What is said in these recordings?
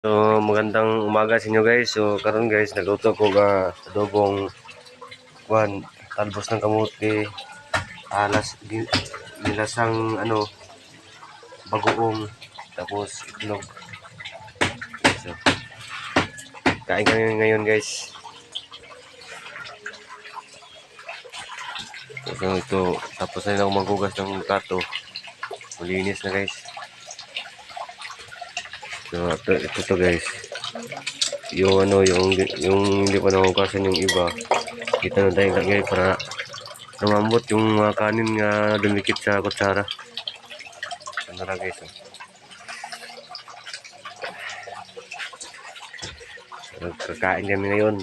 So, magandang umaga sa inyo guys. So, karon guys, nagluto ko ga adobong talbos ng kamote, nilasang bagoong, tapos itlog. So, kain kami ngayon guys. So, ito, tapos na ako maghugas ng plato. Malinis na guys. So, ito to guys. Yung hindi pa nahugasan yung iba. Kita na tayo ngayon para lumambot yung mga kanin nga dumikit sa kutsara. Ano na guys. Kakain kami ngayon.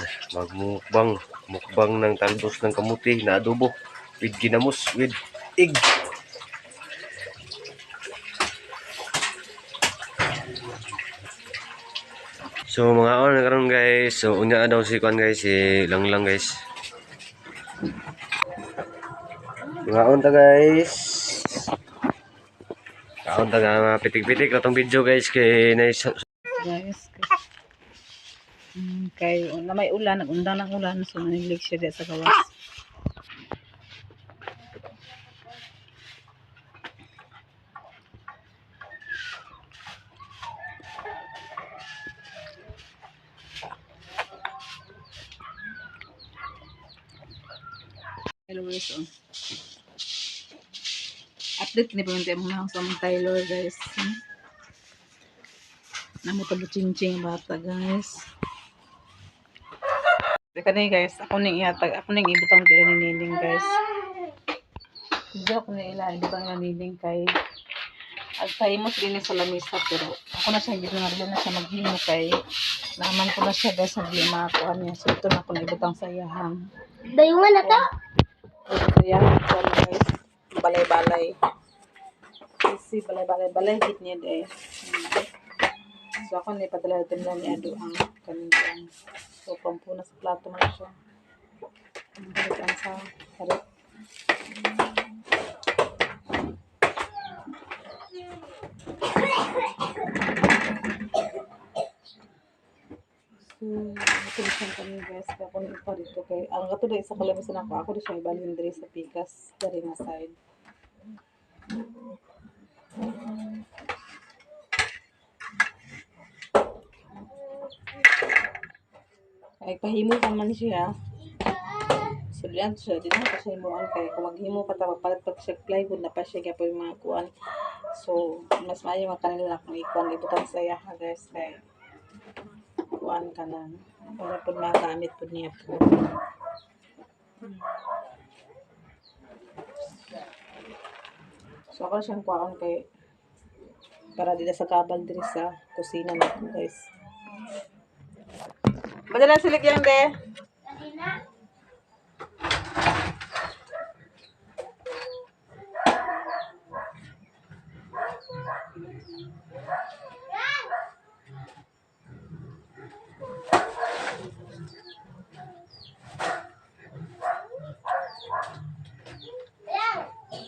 Mukbang ng talbos ng kamuti na adobo with ginamos with egg. So mga karon guys, so unya daw si Kwan guys, si lang guys. Mga ta guys. Kaon ta nga pitik-pitik atong video guys kay Guys, kay na may ulan, nagundang ng ulan, so naniglig siya sa gawas. Hello guys, update ni pagkantay mo na sa mga Taylor guys. Namutalo ching-ching bata guys. Teka na guys, ako ning ibutang dira ni Nining guys. Hindi ako na ibutang ni Nining kay agpahimos din sa lamisa, pero ako na siya gito na siya maghimo kay naman ko na siya guys sa lima ko niya. So ito na ako na ibutang sa iyahang. Dayungan na ta. Ayan, guys. Balay-balay. Kasi balay hit niya de. So ako na ipadala natin lang ni Ado ang kanina. So pampuna sa plato mo siya. Ang balikan sa karit. So, matulisan kami guys. Kaya ako na ipa dito kay ang gato na isa kalamisan ako na siya ibalhin diri sa pikas dari nga side. Ay pahimo pa man siya. So diyan siya, di na pa siya himuan kay kung maghimo pa ta papalit pag siya plywood na pa siya kaya po yung mga kuan. So mas maayo mga kanila kung ikuan ibutan sa iya guys kay kuan ka na. Wala po magamit po niya po. So ako siyang kuan kay para dila sa kabal diri sa kusina na po guys. Madala silik yan de.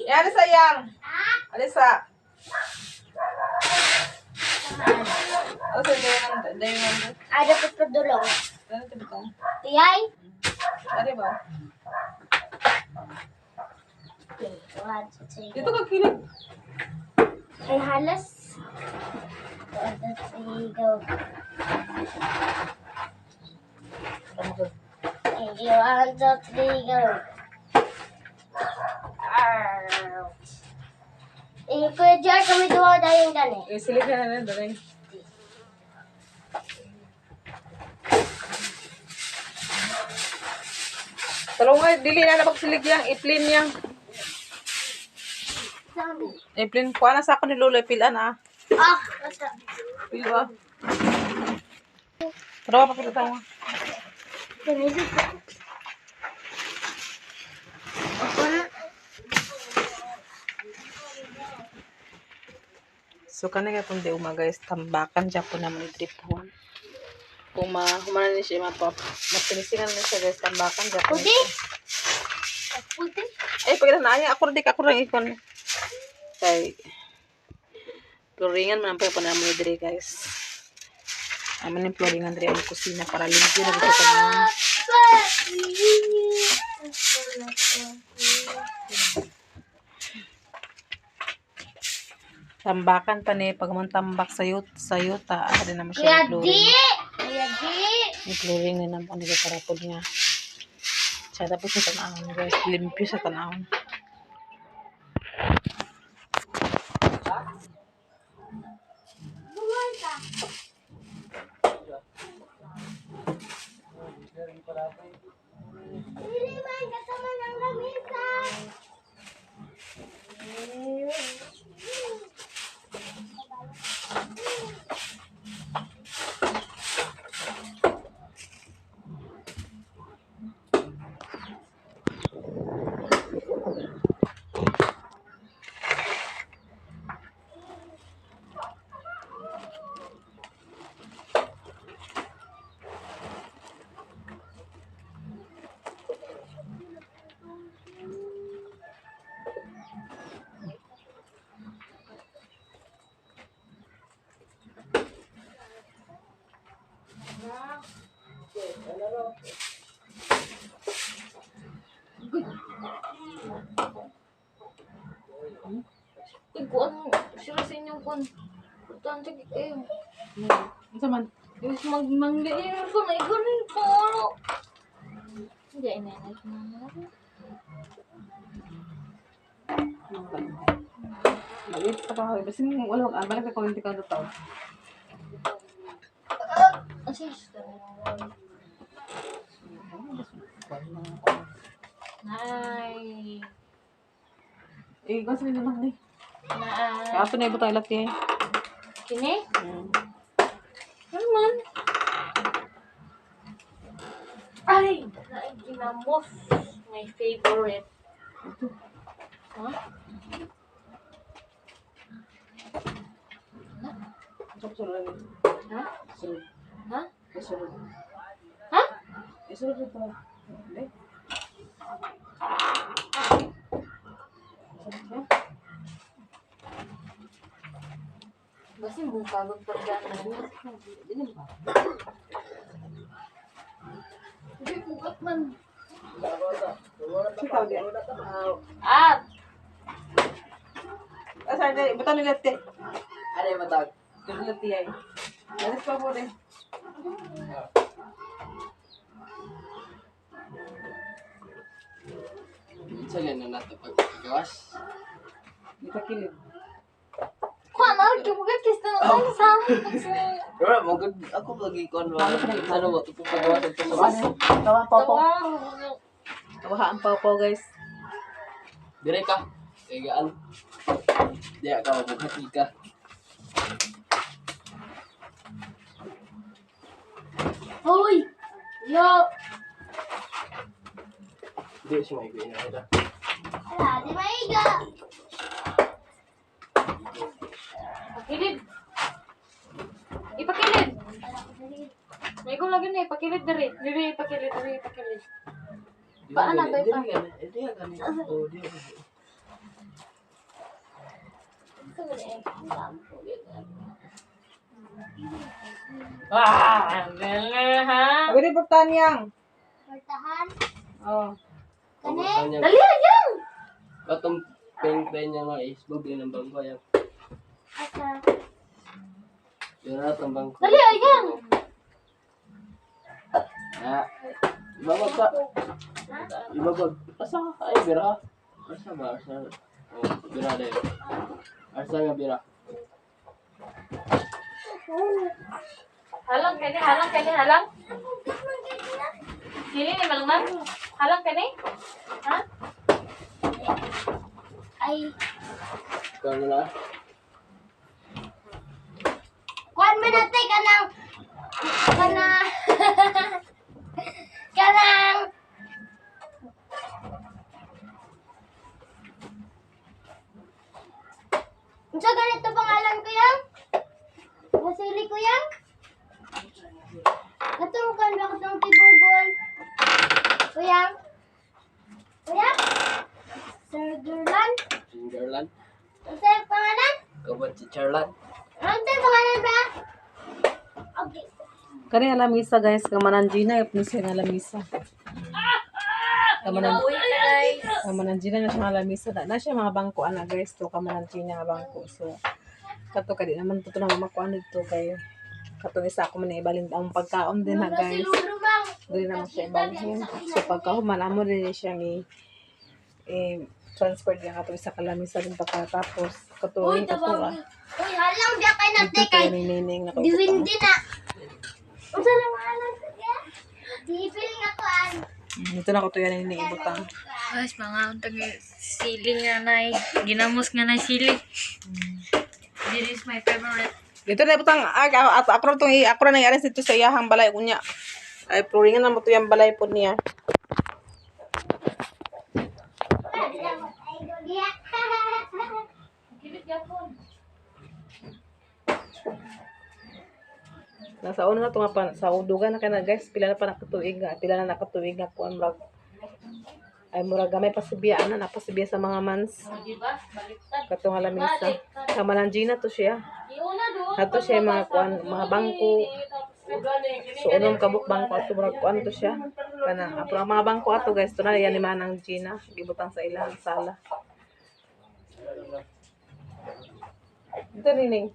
Yan sayang. Alisa. Oke, dayon. Ada pagpadulong. Ano to ba? Tiyay. Ari ba? Dito ka kilig. Ay halas. Sigaw. You want to go. Kuya Jar, kami duwa dahil gani. Silik na dalay. Talong nga, dili na napagsilig yang, i-plin yang. I-plin, kuha na sa ako ni Lolo, ipilan ah. Basta. Pil ba? Tara pa kita tayo. So kanina kung di guys, tambakan dyan po naman i-tripon. Kung humanan niya siya, mapinisingan niya siya guys, tambakan dyan po. Puti? Puti? Eh, pagkita na niya, ako lang ikon. Kay, turingan man po naman i-dre guys. Aman yung flooring Andre ang kusina para limpyo na dito ka na. Tambakan pa ni pag man tambak sa yuta ada naman siya Kuya yung Di! flooring. Kuya Di! Yung flooring na naman dito para po niya. Siya tapos sa tanawon guys, limpyo sa tanawon. Hindi man kasama ng lamisa! Kuan sila sa inyong kuan. Importante kayo. Isa man. Yung magmanggain ko na igunin ko. Ano? Hindi, inanay ko na. Maliit pa ka. Basta wala ang balik ka kung hindi ka tao. Assist. Nay. Kasi na lang ni. Nay. Kaso na ibutang ilat eh. Kini? Ano man? Ay! Naay ginamos. My favorite. Ha? Sunod. Ha? Sunod. Ha? Sunod. Ha? Sunod ito. Hindi. Basta mong kagod pagdaan na niya. Hindi bukat man. Sige tawag yan. At! Asa na ibutang ilat eh. Ano yung matag? Ilat eh. Alis pa po rin. Sa ganun natin pagkagawas. Di pa kilid. Kung ano, kibugat kista na tayo sa amin. Pero magod ako lagi ko ano. Ano mo ito pagkagawas at pagkagawas. Tawa ang pawpaw. Tawa. Tawa ang pawpaw guys. Dire ka. Kayaan. Di ka mabukhati ka. Hoy! Yo! Di siya may gawin na ito. Ala, di maiga! Pakilid. Ipakilid. May ko lagi na ipakilid dari. Diri ipakilid, diri ipakilid. Paano ba Dire ipa? ka. Di ka ganun. Oh, di ka. Ah, galing ha. Sabi rin pagtaan yang. Bertahan. Oh. Kani? Dali yan. Katong peng-pen niya mga isbog din ang bangko yan. Asa? Yun na itong bangko. Dali yan. Ah. Ibabag ka. Ibabag. Asa ka? Ay, bira. Asa ba? Asa? Oh, bira din. Asa nga bira? Halang kani, halang kani, halang. Dili ni malungan. Halang kani. Ha? Ay, Ikaw na na. kuan man natin kanang kanang unsa ganito pangalan ko yang? Wasili ko yang? Naturukan ba ko ng tibugol? Kuyang? Kuyang? Sir Gerland? Singerland. Unsa yung pangalan? Kabat si Charlotte. Ano yung pangalan ba? Okay. Kani nga lamisa guys, kamanan Gina, ipon siya nga lamisa. Kamanan Gina na siya nga lamisa. Na siya mga bangko ana guys, to kamanan Gina nga bangko. So, kato kadi naman to na makuan dito kay kato isa ako man ibalin ang pagkaon din ha guys. Dili na mo siya ibalhin. So pagkahuman amo din siya ni transfer din kato isa ka lamisa din pagkatapos kato rin kato ah. Uy, halang biya kay Dito nagte kay. kaya nining na Diwindi na. Unsa na maalam ka? Di feeling ako an. Dito na ko to yan nining ibutang. Guys, mga untag sili nga nay. Ginamos nga nay sili. This is my favorite. Dito na ibutang ako to ako na nangyari dito sa iyahang balay kunya. Ay floringan na mo to yung balay po niya. Nasa una na to nga pa, sa udugan na ka na guys, pila na pa nakatuig nga, pila na nakatuig nga kuan murag ay murag gamay pasibiya na napasibiya sa mga mans. Diba? Baliktad. Kato nga lamisa. Kamanan Gina to siya. Iuna do. Ato siya yung mga kuan, mga bangko. So unom kabuk bangko ato murag kuan to siya. Kana apro ang mga bangko ato guys, to na yan ni Manang Gina, gibutang sa ilang sala. Ito nining.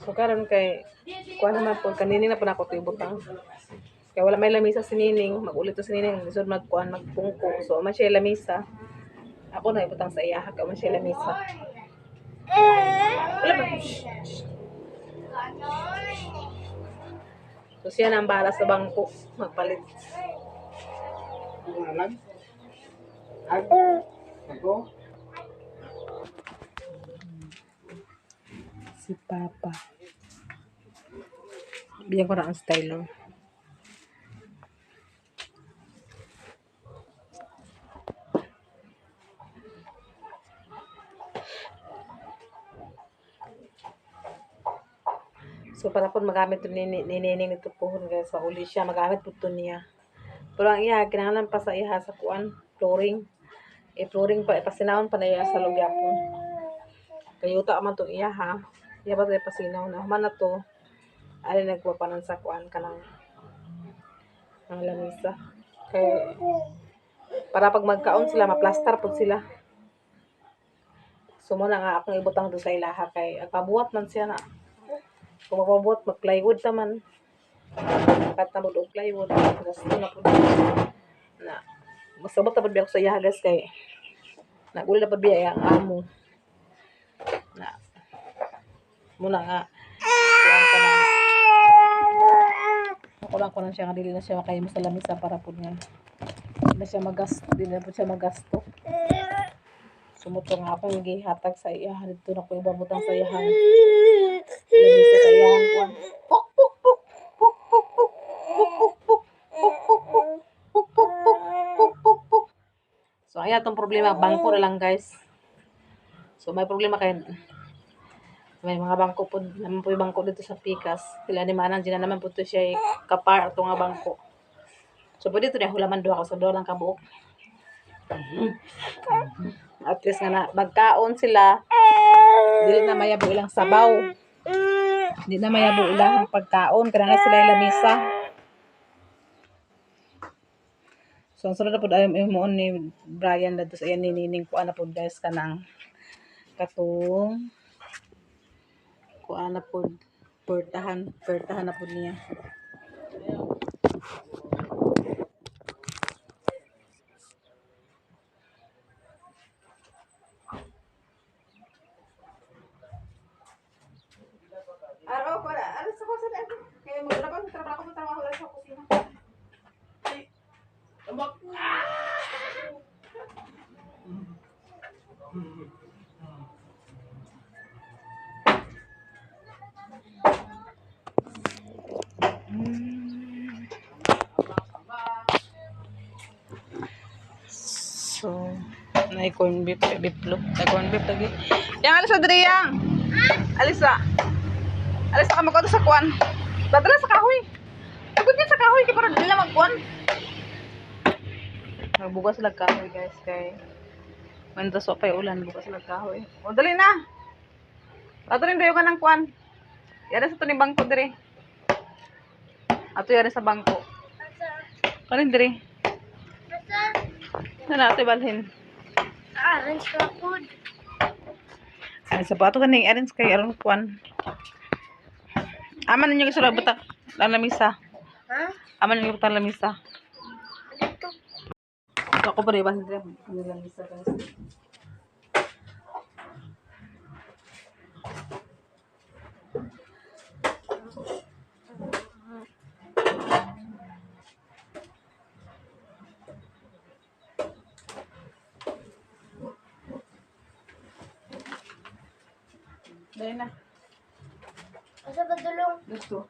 So karon kay kuha naman po kanini na po nako to ibutang. Kaya wala may lamisa si Nining, magulit to si Nining, lisod magkuan magpungko. So man siya lamisa. Ako na ibutang sa iya, ka man siya lamisa. Wala ba? So siya na ang bahala sa bangko, magpalit. Ako? Si Papa. Bigyan ko na ang stylo. So para po magamit ito nining ito pohon guys. Sa uli siya, magamit po ito niya. Pero ang iya, kinahanglan pa sa iya sa kuan, flooring. Flooring pa, ipasinawon pa na iya sa lugya po. Kayuta man itong iya ha. Iya ba tayo pasinaw na. Man na to, alin nagpapanan sa kuan ka ng lamisa. Kaya, para pag magkaon sila, maplastar po sila. So muna nga akong ibutang doon sa ilaha kay agpabuhat man siya na. Kung mapabuhat, mag-plywood naman. Kat na og plywood. Gusto na po na. Masabot na po biya ko sa ilaha guys kay naguli na po biya ang amo. Na. Muna nga. Kuhaan ka na. Nakulang ko na siya nga dili na siya makaya mo sa lamisa para po nga. Hindi na siya magasto. Hindi na po siya magasto. Sumuto nga akong gihatag sa iyahan. Dito na ko ibabutang sa iyahan. Lamisa sa iyahan ko. Puk, puk, puk. Puk, puk, puk. Puk, puk, puk. Puk, puk, puk. Puk, puk, puk. Puk, puk, puk. So, ayan itong problema. Bangko na lang, guys. So, may problema kayo. May mga bangko po. Naman po yung bangko dito sa Pikas. Sila ni Manang Gina naman po ito siya kapar ito nga bangko. So, pwede ito na hulaman doon ako sa doon lang kabuok. At least nga na, magkaon sila. Dili na mayabo ilang sabaw. Di na mayabo ilang pagkaon. Kaya nga sila yung lamisa. So, ang sunod na po ayaw mo ni Brian na doon sa iyan ninining ko na po guys ka ng katong kuha na po pertahan na po niya. Araw ko na. Ano sa kusa na? Kaya mo na ba trabaho sa kusina? So, na-corn beef, beeflo. Na-corn beef lagi. Yang Alisa diri yang. Alisa. Alisa ka magkuha sa kuan. Dadala sa kahoy. Tagod niya sa kahoy kay para dili na magkuan. Magbugas lag kahoy guys kay manda so pay ulan bukas lag kahoy. O dali na. Ato rin dayo ka ng kuan. Yara sa tuning bangko diri. Ato yari sa bangko. Kanin diri. Na ato balhin. Orange ka food. Ay sa ato kaning arrange kay aron kuan. Aman ninyo isura butak ang lamisa. Ha? Aman ninyo butak lamisa. Dito. So, ako pa rin balhin diri ang lamisa guys. Dahil na. Asa ba dulong? Gusto.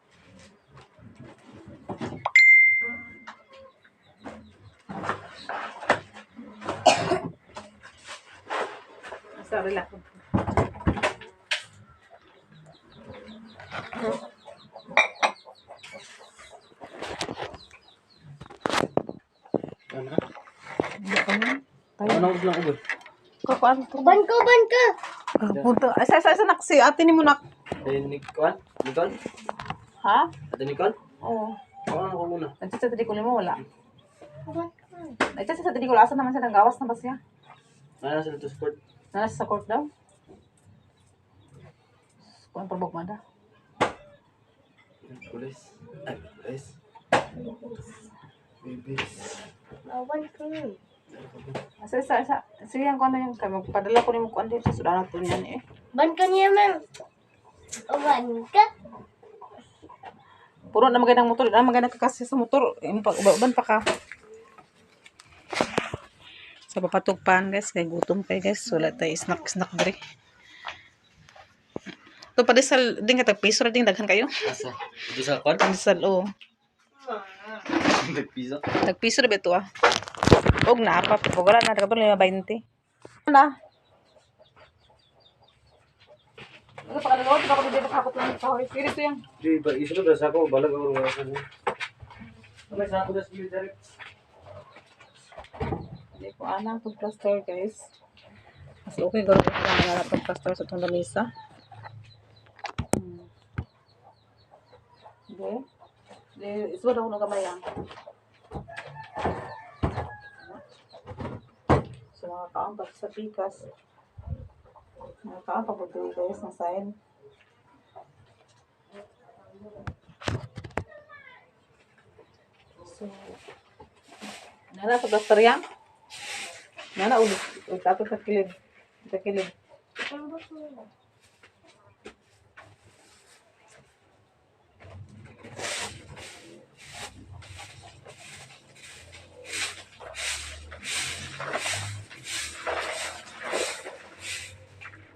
Sorry lang. Ano na? Tayo. Ano lang ubod? Kakuan to. Ban ka! Punta. Asa nak si ate ni mo nak. Nicole? Nicole? Ha? Ate Nicole? Oo. Ano ko muna? Nagchat sa tadi ko mo wala. Ban ka. Nagchat sa tadi ko asa naman siya nagawas na ba siya? Ano sa ito sport? Nasa sa court daw. Kuan pabok mada. Pulis. Ay, pulis. Bibis. Ban ka. Sa sige ang kuan yung kay magpadala ko nimo kuan dito sa sudan nato niyan eh. Ban ka niya, ma'am. Ban ka. Puro na magandang motor, na magandang kakasya sa motor. Uban pa ka. Sa papatugpan guys, kay gutom kay guys. Wala tayo snack diri. To padisal din ka piso ra ding daghan kayo. Asa? Ito sa kwan? Padisal oh. Nagpiso. Tagpiso ra beto ah. Og na apa wala na kadto 20. Na. Ano pa kalawat ka ko dito ka ko lang sa hoy. Spirit yan. Di ba isu na sa ako balag ako nga sa. May sa ako das bill direct. Hindi ko anang pag-plaster guys. Mas okay gawin ko na lang pag-plaster sa itong lamisa. Okay. Isuwa na ko ng kamay yan. So nakakaampak sa pikas. Nakakaampak po ito guys ng sign. So, nana pag-plaster yan? Nana ulit. Tapos sa kilid. Sa kilid.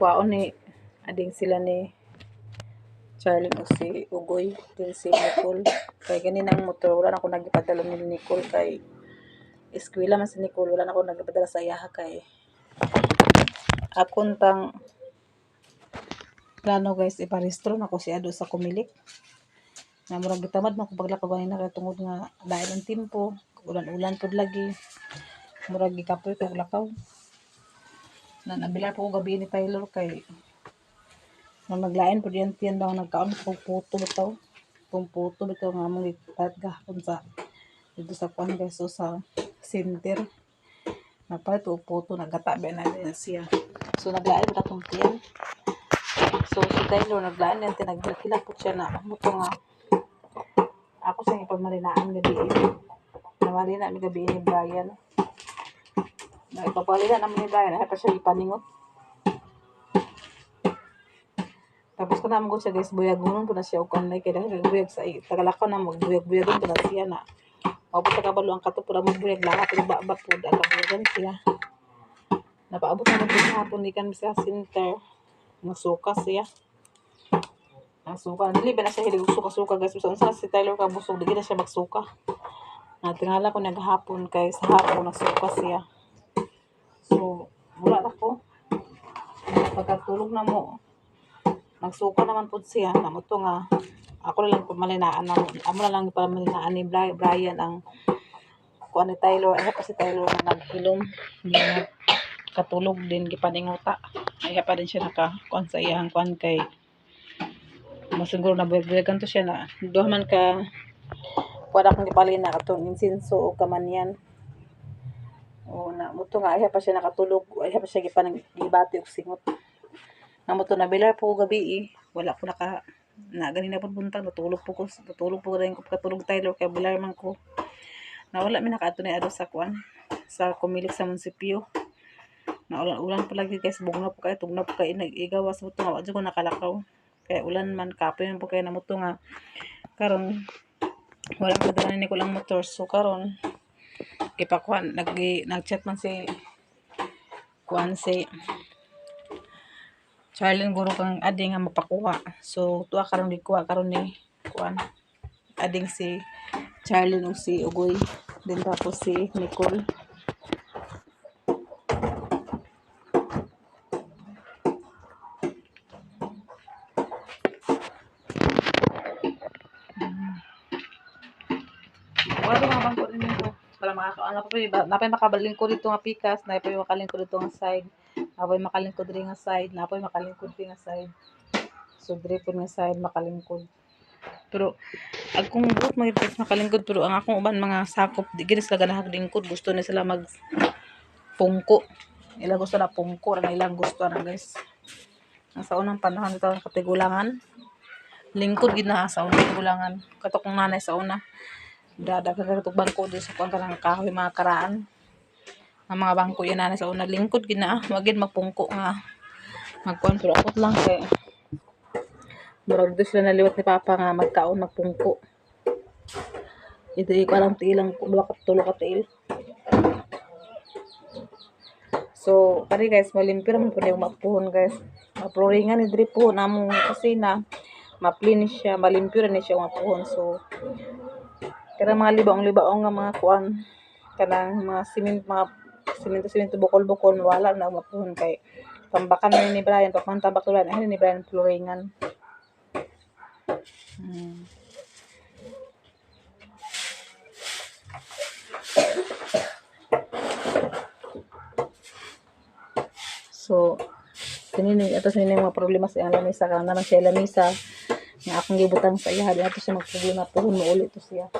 Kuwaon ni ading sila ni Charlie o si Ugoy din si Nicole kay ganinang motor wala na ako nagipadala ni Nicole kay eskwela man si Nicole wala na ako nagipadala sa iyaha kay akon tang plano guys iparehistro na ko si Ado sa Kumilik na murag gitamad man ko paglakaw ganin na tungod nga lain ang timpo ulan-ulan pud lagi murag gikapoy kog lakaw na nabila po ko gabi ni Tyler kay nang naglain po diyan tiyan daw nagkaon ko puto bitaw kung puto bitaw nga mong ipat gahapon sa dito sa kuan guys so sa center napalit og puto nagata ba na din siya so naglain bitaw kung tiyan so si Tyler naglain yan tinaglakila po siya na muto nga ako sa ipagmalinaan gabi namalina mi gabi ni Brian na ipapalina naman ni Brian ay pa siya ipaningot. Tapos ko naman ko siya guys, buyagunon po na siya o kanlay kaya dahil buyag sa tagalakaw na magbuyag-buyagon po na siya na mabot na kabalo ang kato po na magbuyag lahat pero ba po dalabuyagan siya. Napaabot naman po sa hapon ni kan sa center. Nasuka siya. Nasuka. Dili ba na siya hilig suka-suka guys. So, sa si Tyler kabusog, di na siya magsuka. Tingala ko naghapon kay sa hapon nasuka siya. So, wala na ko. Pagkatulog na mo. Nagsuka naman po siya. Namuto nga. Ako na lang pamalinaan. Amo na lang pamalinaan ni Brian ang kuha ni Tyler. Ay pa si Tyler na naghilom. Hindi na katulog din. Gipaninguta. Ay pa din siya nakakuan sa iyang kuan kay masiguro na buyag-buyagan to siya na. Duha man ka Kuha akong gipalin na katong insinso o kamanyan. O na muto nga ay pa siya nakatulog, ay pa siya gibati og singot. Na muto na bilar po gabi wala ko na ganina po buntag natulog po rin ko katulog Tyler kay bilar man ko. Na wala mi nakaato na ado sa kuan sa kumilik sa munisipyo. Na ulan pa lagi guys, bugna po kayo, tugna po kayo, nag-igawas mo ito nga, wadyo ko nakalakaw. Kaya ulan man, kapoy po kayo na mo ito nga. Karon wala ko dala ni ko lang motor. So, karon ipakuan, nag-chat man si Charlene guro kang ading nga mapakuha. So, tuwa karon gikuha karon ni kuan ading si Charlene o si Ugoy. Din tapos si Nicole. Wala mga bangko rin ko. Para napay makabalingkod dito nga pikas, napay makalingkod dito nga side. Napay makalingkod rin nga side, napay makalingkod rin nga side. So, dire po nga side makalingkod. Pero, kung buot mga guys makalingkod, pero ang akong uban mga sakop, di gini sila ganahag lingkod. Gusto na sila pungko. Ilang gusto na pungko, ang ilang gusto na guys. Sa unang panahon dito, katigulangan. Lingkod gid na sa unang katigulangan. Katok ng nanay sa una. Dadag bangko din sa kuan kanang kahoy mga karaan. Ang mga bangko yan na sa una lingkod gid na wagid magpungko nga magkuan pero akot lang kay murag dos sila naliwat ni papa nga magkaon magpungko. Ito ko lang tiilang duha ka tulo ka tiil. So kani guys malimpyo man pud yung mapuhon guys. Maploringan ni diri po namong kusina. Maplinis siya, malimpyo rin siya mapuhon. So kaya mga libaong nga mga kuan kanang mga simento bukol-bukol wala na mapuhon kay tambakan ni Brian pagkon tambak tulan ay ni Brian floringan. So kanini ato sa mga problema sa iyang lamisa kana naman siya lamisa nga akong gibutang sa iya di ato siya magproblema puhon mo ulit to siya.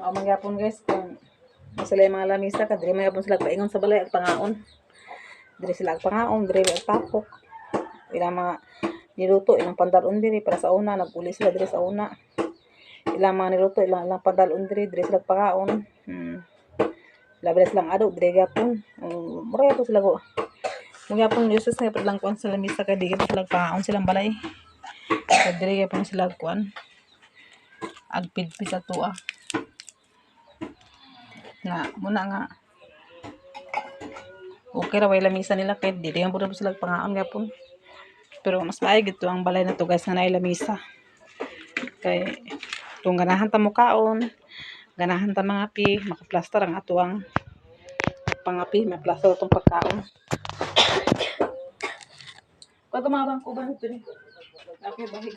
Magyapon guys kung sila yung mga lamisa ka diri magyapon sila paingon sa balay ag pangaon diri sila ag pangaon diri ag tapok ilang mga niluto ilang pandaron diri para sa una naguli sila diri sa una ilang mga niluto ilang pandaron diri sila ag pangaon labi silang ado diri gyapon mura to sila go magyapon uses nga lang kuan sa lamisa kay di sila ag pangaon silang balay diri gyapon sila ag kuan ag pidpid sa tuwa nga muna nga okay ra way lamisa nila kay di yan pud sila pangaon gyapon pero mas maay gito ang balay na to guys nga naay lamisa kay tung ganahan ta mo kaon ganahan ta mga pi makaplaster ang atuang pangapi maplaster tong pagkaon pag mga bangko ba nito ni okay bahig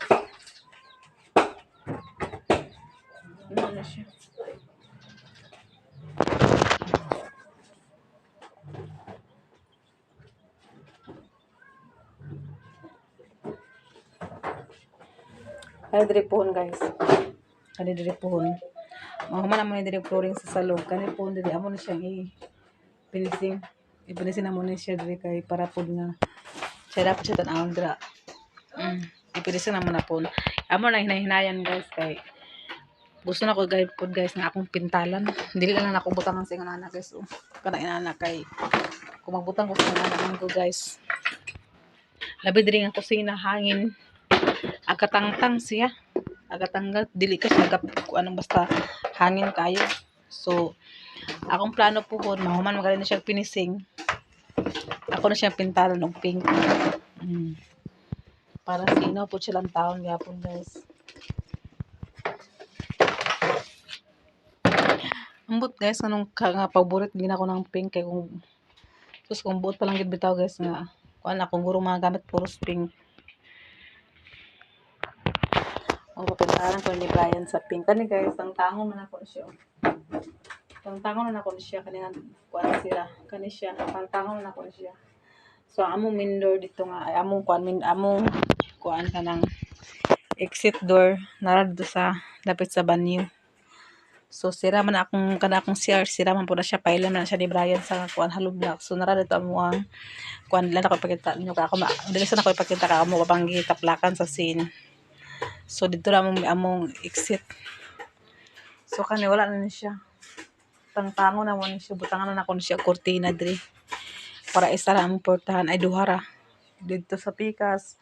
na siya. Kani diri pohon guys. Kani diri pohon. Mahuman naman diri flooring sa salog. Kani pohon diri amo na siyang i-finishing. I-finishing na mo na siya diri kay para pod nga siya dapat siya tan-awon dira. I-finishing na mo na pohon. Amo na hinahinayan guys kay gusto na ko guys pod guys nga akong pintalan. Dili lang na ako butangan sa ingon ana guys. Kana inana kay kung magbutang ko sa ingon ko guys. Labi diri nga kusina hangin. Agatangtang siya. Agatanggal. Dili ka siya anong basta hangin kayo. So, akong plano po ko, mahuman magaling na siya finishing. Ako na siya pintalan ng pink. Para sino po siya lang taon yapon guys. Ambot guys, anong paborit din ako ng pink. Kaya kung buot pa lang gid bitaw guys nga. Kuan akong guro mga gamit puros pink. Ang papintaran ko ni Brian sa pink. Kani guys, ang tangon man ako siya. Ang tangon na ako siya. Kani kuan sila. Kani siya. Ang tangon na ako siya. So among main door dito nga ay among kuan ka ng exit door nara dito sa dapit sa banyo. So sira man akong CR, sira man po na siya, pailan man na siya ni Brian sa kuan halublock. So nara dito ang kuan lang ako ipakita nyo ka ako dili sa ako ipakita ka mo papanggi taplakan sa scene. So dito ra among exit. So kani wala na ni siya. Tangtango na mo ni siya, butangan na ako ni siya kurtina diri. Para isa ra ang portahan ay duha ra. Dito sa pikas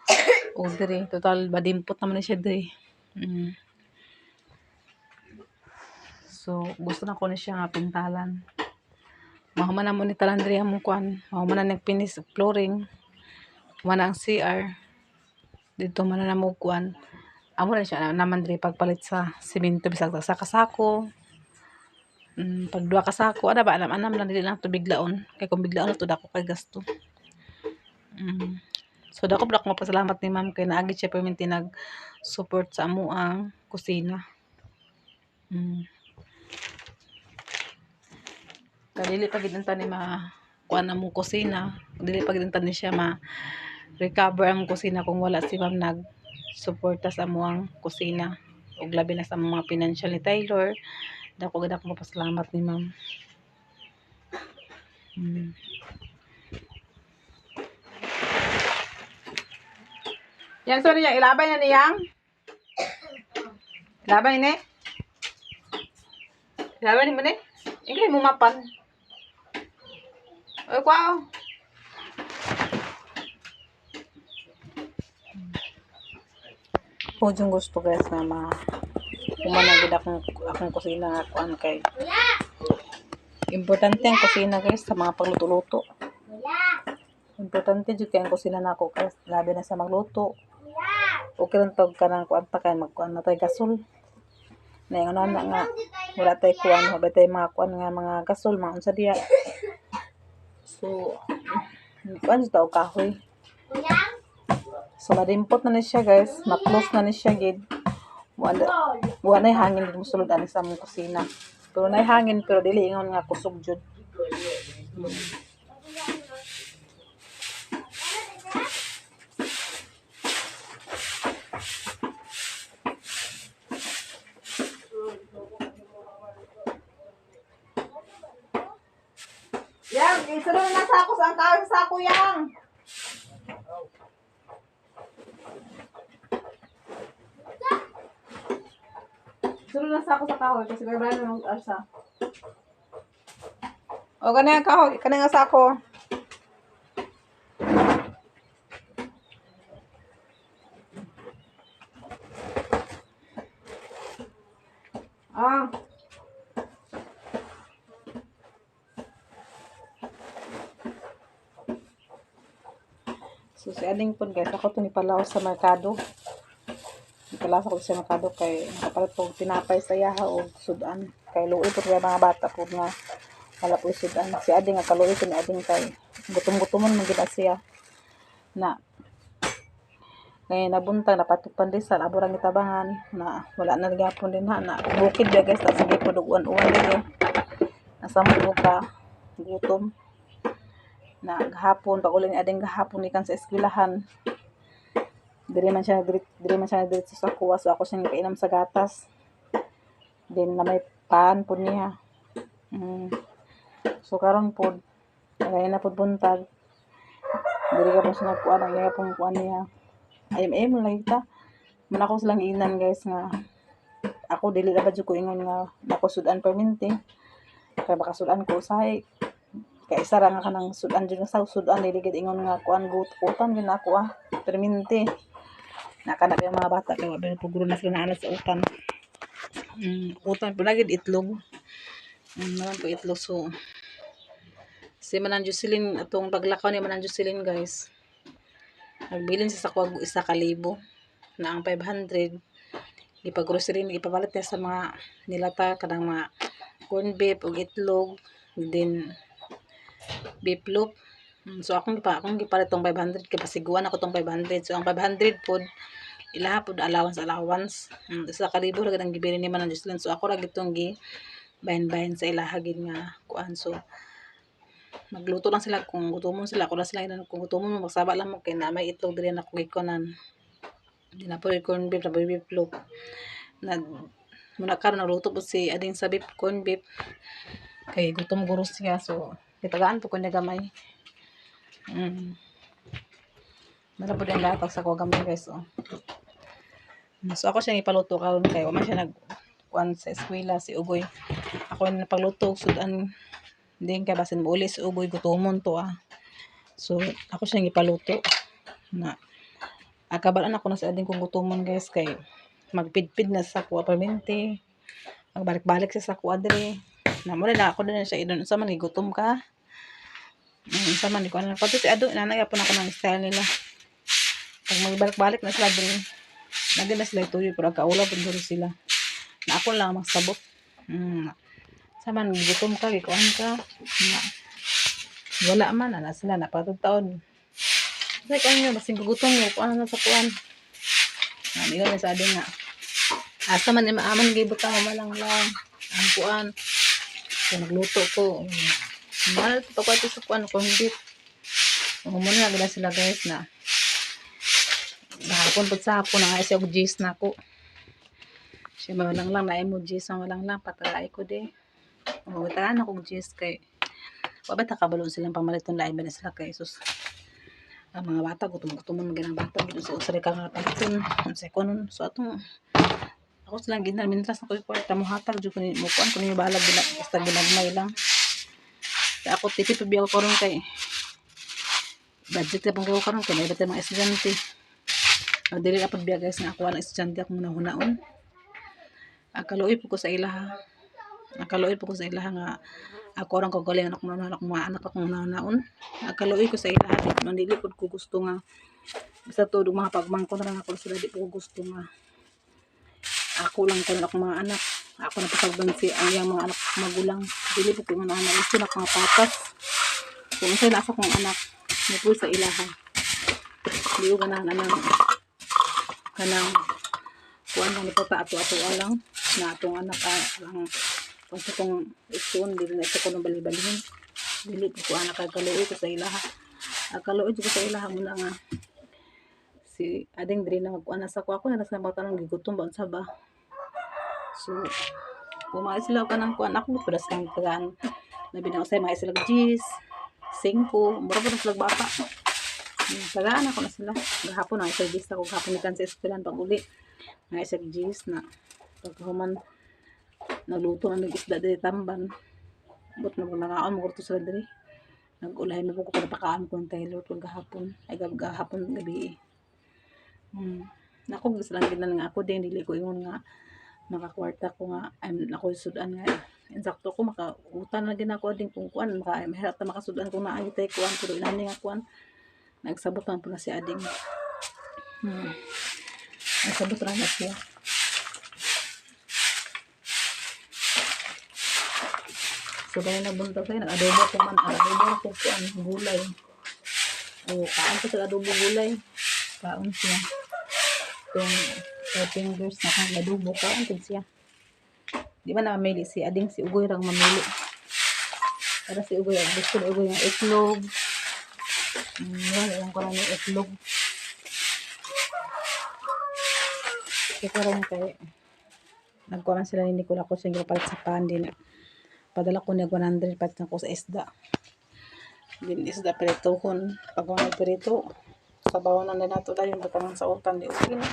o diri total badimpot naman ni siya diri. So gusto na ko ni siya nga pintalan. Mahuman na mo ni talan diri among kuan. Mahuman na nagpinis flooring. Mana ang CR. Dito man na mo kuan. Amo na siya naman diri pagpalit sa semento bisag sa kasako. Pag duha ka sako ana ba anam lang dili lang to biglaon. Kay kung biglaon to dako kay gasto. So dako ra ko mapasalamat ni ma'am kay naagi siya perminti nag support sa amo ang kusina. Dili pa gid ni kuan among kusina. Dili pa gid ni siya recover ang kusina kung wala si ma'am nag suporta sa amo ang kusina. Ug labi na sa mga financial ni Taylor. Dako gid ako mapasalamat ni ma'am. Yang sorry niya ilabay na niyang. Ilabay ni. Ilabay ni mo ni. Ingay mo mapan. Oy kwaw. Po yung gusto guys na kumanagid akong kusina nga kuan kay importante ang kusina guys sa mga pagluto-luto. Importante jud kay ang kusina nako guys labi na sa magluto. Okay lang tog kanang kuan ta kay magkuan na tay gasol. Na yung ano nga wala tay kuan, wala tay mga kuan nga mga gasol mga unsa diya. So kuan jud ta og kahoy. So madimpot na ni siya guys, ma-close na ni siya gid. Wala na hangin dito sulod ani sa among kusina. Pero na hangin pero dili ingon nga kusog jud. Yang, isunod na sa ako sa kahoy sa sako yang. Sunod na sa ako sa kahoy kasi kaya ba na mag-arsa. O ganyan kahoy, kanina sa ako. So si Ading po guys, ako ito nipalaw sa merkado. Nipalaw ko sa merkado kay nakapalit po tinapay sa yaha o sudan. Kay luoy po kaya mga bata po nga wala po sudan. Si Ading nga kaluoy ko ni Ading kay gutom-gutomon magina siya na ngayon nabuntang napatupan din sa aburang itabangan na wala na gapon din na bukid ba guys, sige po duguan-uwan din nasa mo ka gutom na gahapon pag uling Ading gahapon ikan sa eskwelahan diri man siya sa kuwa, so ako siya nagpainam sa gatas din na may pan po niya. So karon po kaya na po buntag diri ka po siya nagkuan ang iya pong kuan niya ayam lang kita man ako silang inan guys nga ako dili ra ba jud ko ingon nga nakusudan perminti kaya baka sudan ko usahay kay isa ra nga kanang sudan jud nga sa sudan dili gid ingon nga kuan gutan gid ako perminti nakana yung mga bata kay wala po guro na sila naalas sa utan utan po lagi itlog naman po itlog. So si Manan Jocelyn atong paglakaw ni Manan Jocelyn guys nagbilin sa sakwag isa ka libo na ang 500 ipag-grocery ipapalit niya sa mga nilata kanang mga corn beef ug itlog din beef loaf. So akong gipalit tong 500 kay pasiguan ako tong 500. So ang 500 pod ilaha pod allowance isa ka libo ra gid ang gibili ni Manan Jocelyn. So ako ra gid tong gi bahin sa ilaha gid nga kuan. So magluto lang sila kung gutomon sila, ako na sila inan kung gutomon mo magsaba lang mo kay na may itlog diri na ko gikonan. Di na po yung corn beef na po yung beef loaf. Na muna karon nagluto po si ading sa beef corn beef. Kay gutom guro siya so itagaan po ko niya gamay. Mara po din latag sa ko gamay guys oh. So ako siya ipaluto karon kay wa man siya nag kuan sa eskwela si Ugoy. Ako na pagluto sudan din kay basin mo uli si Ugoy gutomon to ah. So ako siya ipaluto na akabalan ako na sa ading kong gutomon guys kay magpidpid na sa kuha permente. Magbalik-balik siya sa kuha diri. Na mo na ako na siya idon sa man gutom ka. Sa man ko na pati ado nanay po na ako ng style nila. Pag magbalik-balik na sila diri. Nagin na sila tuloy pero kaula pud diri sila. Na ako lang magsabot. Saman gutom ka gikuan ka. Wala man ana sila na patutaon. Say kanyo basing gutom mo kuan na sa kuan. Nila na sa ading nga. Asa man maaman gibutang mo malang lang ang kuan. So nagluto ko. Mahal to pa sa kuan kung hindi. Muna na gila sila guys na. Bahapon pud sa hapon nga siya og gis na ko. Siya malang lang na emojis ang walang lang patalay ko di. Tagaan ako gis kay wabata kabalo silang pamaliton lain ba na sila kay sus. Ang mga bata gutom-gutom man ganang bata dito sa usari ka nga paliton unsay kunon so atong ako silang ginal mintras na ko kwarta mo hatag jud kuno mo kuan kuno balag basta ginagmay lang. Kaya ako tipid pa biyaw karon kay budget na pang gawa karon kay may bata mga estudyante. Dili na pagbiya guys nga ako ang estudyante akong nahunaon. Akaluoy po ko sa ilaha. Akaluoy po ko sa ilaha nga ako orang kagaling anak mga anak akong nahunaon. Akaluoy ko sa ilaha man dili pud ko gusto nga basta todo mga pagmangkon ra ako sila di ko gusto nga ako lang kun akong mga anak. Ako na pasagdan si ang yang mga anak magulang. Dili po ko nga anak gusto na mga patas. Kung sa nasa kong anak mo po sa ilaha. Diyo ganahan anang kanang kuan lang ito ta ato-ato lang na atong anak ang kung sa kong isun dili na ito ko nang bali-balihin dili ko anak kagaluoy ko sa ilaha kagaluoy ko sa ilaha muna nga si ading diri na magkuan sa ko ako na nasa bata nang gigutom ba sa ba so kumain sila kanang kuan ako pero sa tagaan labi na usay mga sila gis 5 mura pa sila bata tagaan ako na sila gahapon na isa gis ako gahapon ni kan sa eskwelahan pag uli nga isa gis na pagkahuman nagluto na nag-isda diri tamban but naglangaon mo kurto sila diri nag-ulay mo ko napakaan ko ng Taylor pag gahapon ay gahapon gabi nako gusto lang ginan nga ako din dili ko ingon nga nakakwarta ko nga ako sudan nga insakto ko makautan na din ako ding kung kuan mahirap ta makasudan kung naay tay kuan pero inani nga kuan nagsabot man po na si ading nagsabot ra na siya. So kaya nabuntag tayo, nag-adobo ko man, adobo ko po ang gulay. O, kaan ko sa adobo gulay. Kaon siya. Itong 4 fingers na kang adobo, kaon ko siya. Di ba na mamili si ading si Ugoy rang mamili. Para si Ugoy, gusto na Ugoy ng itlog. Yan, ilang ko lang yung itlog. Kaya ko rin kay, nagkuhan sila ni Nicola ko siya palit sa pandin. Padala ko niya 100 pat na ko sa isda. Din isda peritohon. Pag mga perito, sabawan na nato tayo yung batangan sa utan. Di okay na.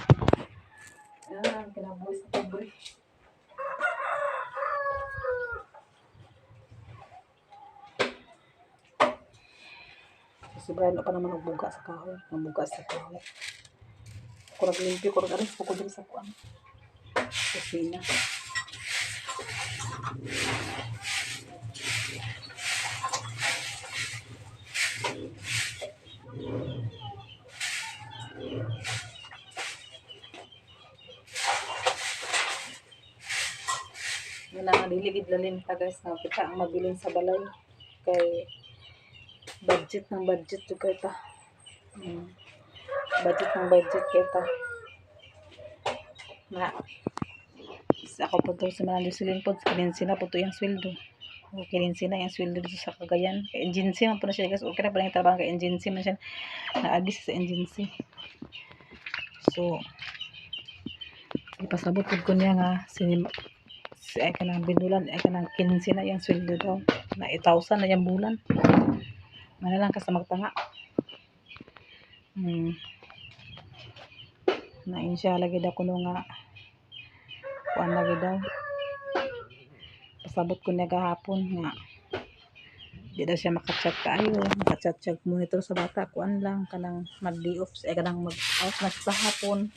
Yan, kinabuhi sa pobre. Si Brian pa naman nagbuga sa kahoy. Nagbuga sa kahoy. Kurang limpyo, kurang alis po ko din sa kuwan. Kusina. Nangandiligid lalin ta guys na kita ang mabilin sa balay kay budget ng budget to kita budget ng budget kita na sa ako po to sa mga silin po kanin sila po to yung sweldo Okay din sila yung sweldo dito sa Cagayan. Kay agency man po na siya guys. Okay na pala yung trabaho kay agency man siya. Na-abis sa agency. So, ipasabot ko niya nga ay kanang binulan ay kanang 15 na yung sweldo daw. Na 8,000 na yung bulan. Mana lang ka sa magtanga. Na insya lagi daw kuno nga kuan lagi daw. Pasabot ko niya gahapon nga di daw siya makachat kaayo, makachat monitor sa bata, kuan lang kanang mag-day off, ay kanang mag-out na sa hapon.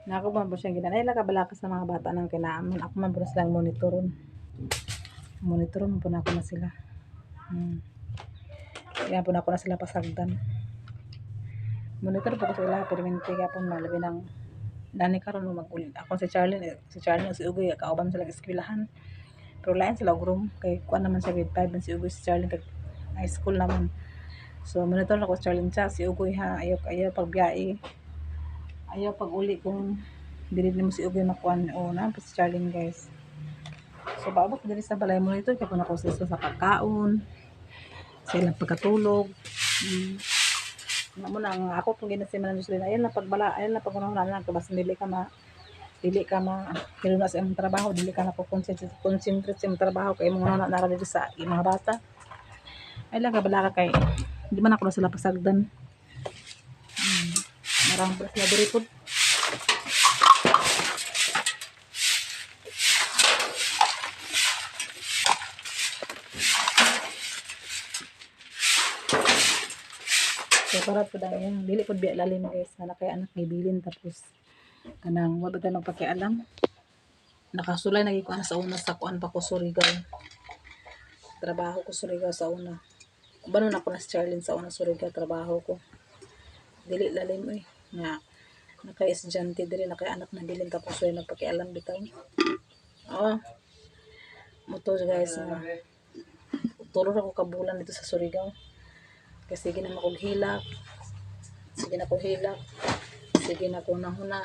Nako ba po siya ginanay la kabalakas sa mga bata nang kinaaman, ako man po silang monitoron po na ako na sila. Kaya po na ako na sila pasagdan. Monitor po ko sila permente gapon malabi ng dani karon mag-ulit. Ako si Charlene si Ugoy kauban sila eskwelahan. Pero lain sila room kay kuan naman sa grade 5 man si Ugoy si Charlene kay high school naman. So monitor ako si Charlene siya si Ugoy ha ayaw pagbiyahe. Ayaw pag uli kung dili mo si Ugoy makuan o na si Charlene guys. So baabot diri sa balay monitor kay kun ako sa kakaon. Sa ilang pagkatulog. Mo nang ako kung ginasiman ng Jocelyn ayun na pagbala ayun na pagkuno na lang basta dili ka ma pero na sa imong trabaho dili ka na po concentrate sa imong trabaho kay mo na dito sa mga bata ay lang kabala ka kay di man ako na sila pasagdan. Marang bras na diri pud. So para po dahil yung dili po biya lalim guys na kay anak ni bilin tapos kanang wa ba tayo magpakialam nakasulay nagi ko sa una sa kuan pa ko Surigao trabaho ko Surigao sa una banon ako na si Charlene sa una Surigao trabaho ko dili lalim nga nakay estudyante diri nakay anak na bilin tapos way nagpakialam bitaw moto guys na tulor ako kabulan dito sa Surigao. Kasi sige na akong hilak. Sige na akong nahuna.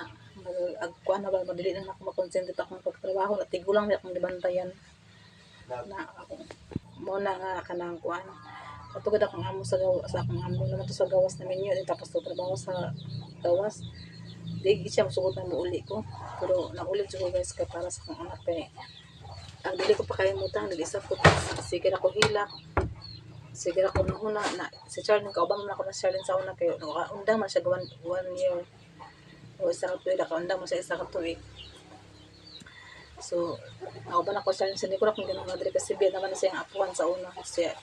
Agkuan na ba, madili na ako makonsentrate akong pagtrabaho. At tigulang na akong dibantayan. Na ako, muna nga kanang kuan. Katugad akong amo sa akong amo naman to sa gawas namin yun. Tapos to trabaho sa gawas. Di siya masugot na mauli ko. Pero naulit ko guys ka para sa akong anak. Ang dili ko pa kalimutan. Nag-isa ko. Sige na ako hilak. Sige ako nahuna na si Charlene kauban man ako na Charlene sa una kayo undang man siya 1 year o isa ka tuig undang man sa isa ka tuig. So kauban ako Charlene sa Nicola kung ganun madre kasi biya naman siya ang apuan sa una siya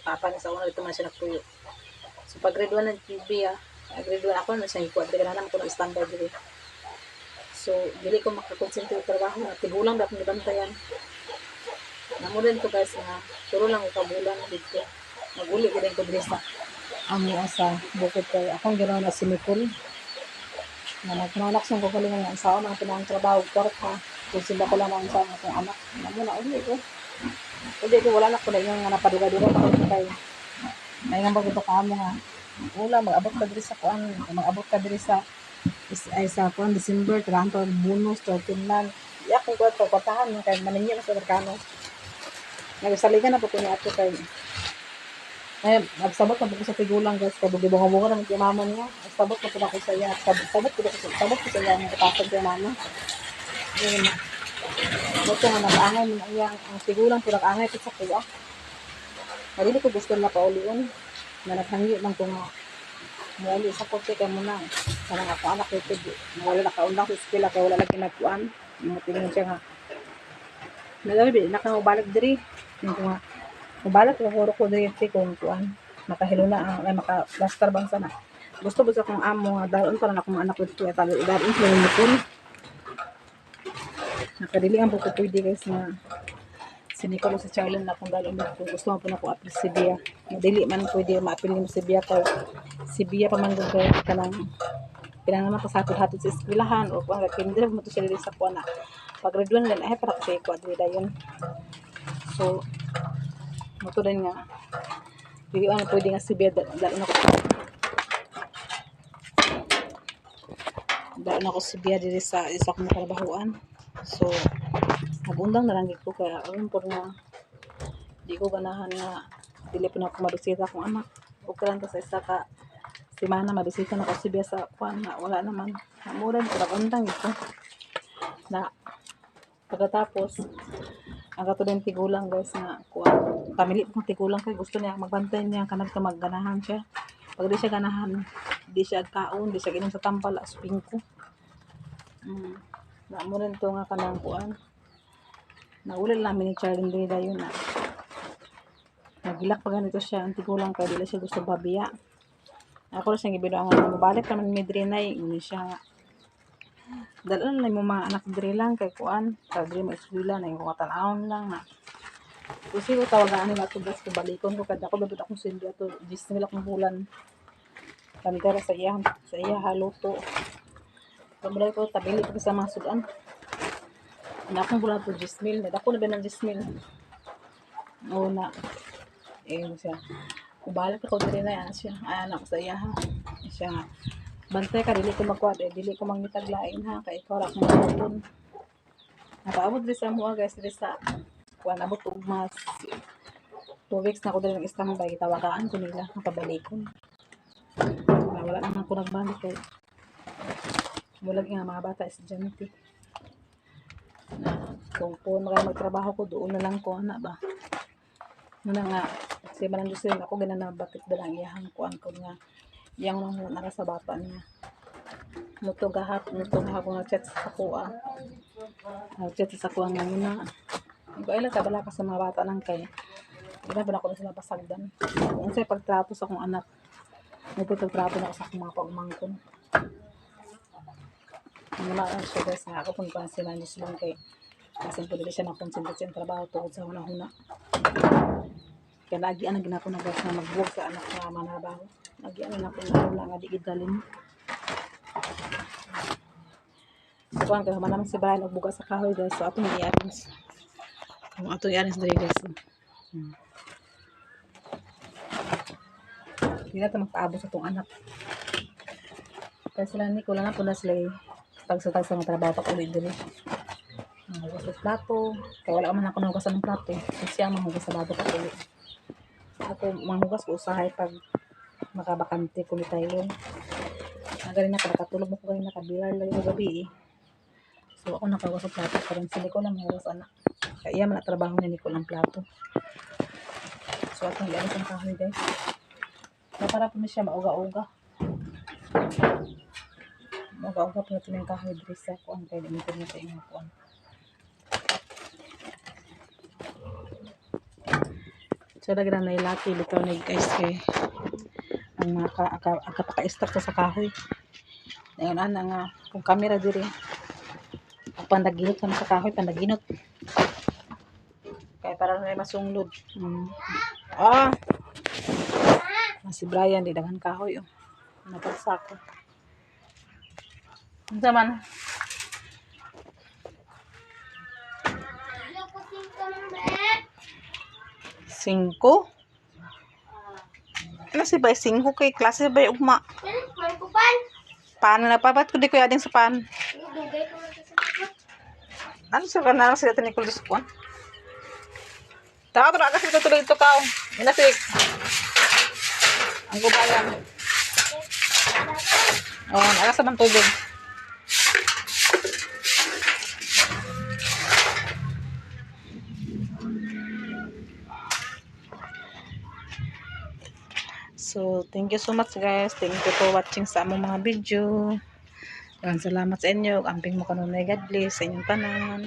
papa niya sa una dito man siya nagtuyo. So pag grade 1 ng biya grade 1 ako na siya ikuha dili na ko na standard dili. So dili ko makakonsentrate trabaho na tigulang dapat nibantayan. Namo rin to guys na turo lang ko kabulan dito. Maguli ko din ko diri sa amo sa bukid kay akong ginawa na si Nicole na nagmanak sa ko kalingan nga sa mga pinang trabaho kwarta kung sila ko lang ang sa akong anak namo na uli ko wala na ko na yung napaduga-duga pa ko kay may nga bagito ka mo nga wala mag-abot ka diri sa kuan mag-abot ka diri sa kuan December Toronto bonus 13 man yak ko kwatahan kay maninyo sa merkano nagsaligan na po ko ni ato kay ay, nagsabot na po sa tigulang guys, kaya bugi-bunga-bunga naman yung mama niya. Nagsabot na po ako sa iya. Sabot ko sa iya ang kapasag yung mama. Yun na. Ito nga nag-angay mo na iya. Ang tigulang po nag-angay ko sa kuya. Marili ko gusto na pauliin. Na naghangi lang ko nga. Muli sa kote kaya muna. Parang ako anak ito. Wala nakaundang sa eskwela kaya wala lagi nagkuan. Tingin siya nga. Nagabi, nakangubalik diri. Yung ko nga. Mabalot ko huro ko dito kung kuan makahilo na ay maka-plaster bang sana. Gusto ba sa kong amo nga daron para na akong anak dito ay talo daron sa mukon. Nakadili ang buko pwede guys na sinikolo sa Charlene na kung daron dito. Gusto mo po na ko apres si Bia. Madili man pwede maapil mo si Bia kay si Bia pa man gud kanang pinangaman ka sa hatod sa eskwelahan o kung kinder mo to siya dili sa kuan na pag grade 1 ay para kasi ko adri dayon. So moto din nga hindi ano pwede nga si Bia dahil ako si Bia dito sa isa kong trabahoan. So nagundang na lang gid ko kaya aron po nga di ko ganahan nga dili pa na ako mabisita akong anak. Okay lang to sa isa ka semana mabisita na ko si Bea sa kuan na wala naman. Mura ko nagundang ito. Na pagkatapos ang katulad tigulang guys na kuan pamili pang tigulang kay gusto niya magbantay niya kanang ka magganahan siya. Pag di siya ganahan, di siya kaon, di siya ginom sa tampal as pingko. Na mo rin to nga kanang kuan. Naulil namin ni Charlene Rida yun na. Nagilak pa ganito siya, ang tigulang kaya dila siya gusto babiya. Ako rin siyang ibido ang mabalik naman ni Drenay, hindi siya nga. Dalan lang yung mga anak dre lang kay kuan, kaya dre mo eskwila na yung kumatanahon lang na. Kasi ko tawagaan nila ito gas ko balikon ko kada ako babit akong silbi ato 10,000 akong bulan. Kantera sa iya haluto. Pagbalay ko tabili ko sa mga sudan. Na akong bulan to 10,000, na ako na ba ng 10,000. Oo na. Siya. Kubalik ako diri na yan siya. Ay anak sa iya ha. Siya nga. Bantay ka dili ko magkuat dili ko mangitaglain ha kay ikaw ra akong hapon. Nakaabot din sa mga guys diri sa kuan abot og mas 2 weeks na ako dali ng standby tawagaan ko nila napabalikon wala naman ako nagbalik kay mula nga mga bata estudyante na kung po magtrabaho ko doon na lang ko ana ba muna nga kasi man gusto rin ako ginanabatik dalang iyahang kuan ko nga iyang nang nara sa bata niya muto gahapon na chat sa kuha chat sa kuha nga muna ko ay lang kabala ka sa mga bata nang kay iba ba ako na sila pasagdan kung sa'y pagtrato sa akong anak pagtrato na ako sa akong mga pagmangkon naman siya guys nga ako kung si Manjus lang kay kasi po dili siya makonsentrate sa trabaho tungkol sa hunahuna kaya nagian na ginako na guys na magbuwag sa anak na manabaho nagian na ako na nga di gidalin so kung kasama naman si Brian nagbuga sa kahoy guys so atong i-arrange kung atong i-arrange dali guys hindi natin magpaabot sa itong anak kaya sila ni kulang na po na sila tag sa mga trabaho pa ulit dali maghugas sa plato kaya wala man ako nahugasan ng plato kasi siya maghugas sa bago pa ulit ako maghugas ko usahay pag makabakante ko ni tayo nagaling na nakatulog mo ko ganyan nakabilar lang yung gabi so ako nakahugas sa plato parang sila ko lang maghugas anak kaya iya man trabaho ni Nicole ng plato so atong iabot ang kahoy guys na para po na siya mauga-uga po natin yung kahoy dress ako ang kaya damitin niya sa inyo po so lagi na nailaki bitaw na guys kay ang mga agapaka-stock sa kahoy ngayon ana nga kung camera diri pandaginot sa kahoy pandaginot kaya para na masunglod si Brian di dagan kahoy napagsak zaman Ano ko singko ng bread? 5 ano si ba 5 kay klase ba ugma May kupan. paano na pa ba't ko di ko yading sa pan Dugay ko lang sa sakot. ano sa kanang sila ni Kulis ko tawa to na kasi tuloy ito kao inasik ang gubayan naka sa man tubig so thank you so much guys thank you for watching sa among mga video salamat sa inyo amping mo kanunay God bless sa inyong tanan